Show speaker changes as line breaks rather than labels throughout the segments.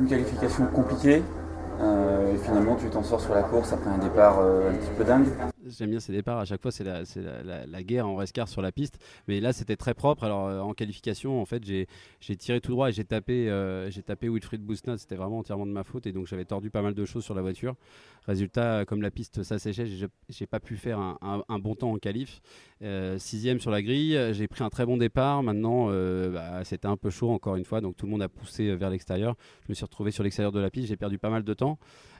qualification compliquée. Et finalement, tu t'en sors sur la course après un départ un petit peu dingue.
J'aime bien ces départs, à chaque fois c'est la guerre en rescar sur la piste, mais là c'était très propre. Alors en qualification en fait j'ai tiré tout droit et j'ai tapé Wilfried Bousnat, c'était vraiment entièrement de ma faute et donc j'avais tordu pas mal de choses sur la voiture. Résultat, comme la piste s'asséchait, j'ai pas pu faire un bon temps en qualif. Sixième sur la grille, j'ai pris un très bon départ. Maintenant c'était un peu chaud encore une fois, donc tout le monde a poussé vers l'extérieur. Je me suis retrouvé sur l'extérieur de la piste, j'ai perdu pas mal de temps.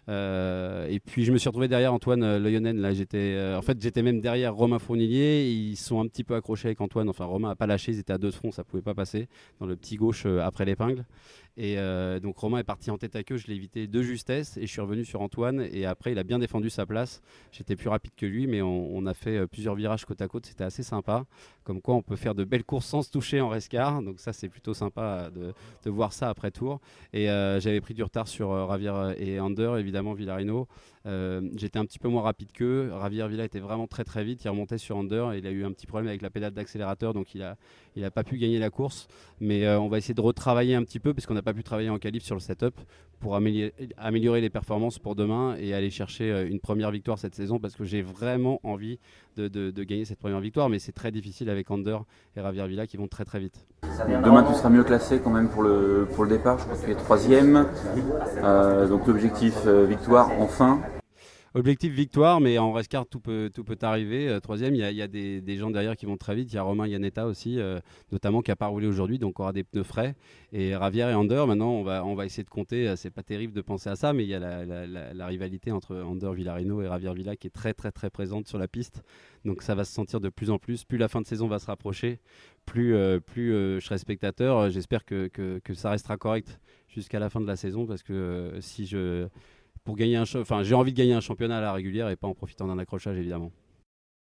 Et puis je me suis retrouvé derrière Antoine Leyonen. Là, j'étais même derrière Romain Fournilier. Ils sont un petit peu accrochés avec Antoine. Enfin, Romain n'a pas lâché. Ils étaient à deux de front, ça pouvait pas passer dans le petit gauche après l'épingle. Et donc Romain est parti en tête à queue. Je l'ai évité de justesse et je suis revenu sur Antoine. Et après, il a bien défendu sa place. J'étais plus rapide que lui, mais on a fait plusieurs virages côte à côte. C'était assez sympa. Comme quoi, on peut faire de belles courses sans se toucher en rescar. Donc ça, c'est plutôt sympa de voir ça après tour. Et j'avais pris du retard sur Ravier et Ander, évidemment Villarino. J'étais un petit peu moins rapide qu'eux. Ravier Villa était vraiment très très vite. Il remontait sur Ander. Il a eu un petit problème avec la pédale d'accélérateur, donc il a pas pu gagner la course. Mais on va essayer de retravailler un petit peu, puisqu'on n'a pas pu travailler en qualif sur le setup, pour améliorer les performances pour demain et aller chercher une première victoire cette saison, parce que j'ai vraiment envie de gagner cette première victoire. Mais c'est très difficile avec Ander et Ravier Villa qui vont très très vite.
Demain, tu seras mieux classé quand même pour le départ. Je crois que tu es troisième. Donc l'objectif, victoire enfin.
Objectif victoire, mais en rescar tout peut arriver. Troisième, il y a des gens derrière qui vont très vite. Il y a Romain Yanetta aussi, notamment, qui n'a pas roulé aujourd'hui, donc aura des pneus frais. Et Ravier et Ander, maintenant on va essayer de compter. C'est pas terrible de penser à ça, mais il y a la rivalité entre Ander Villarino et Ravier Villa qui est très très très présente sur la piste. Donc ça va se sentir de plus en plus. Plus la fin de saison va se rapprocher, plus je serai spectateur. J'espère que ça restera correct jusqu'à la fin de la saison, parce que j'ai envie de gagner un championnat à la régulière et pas en profitant d'un accrochage, évidemment.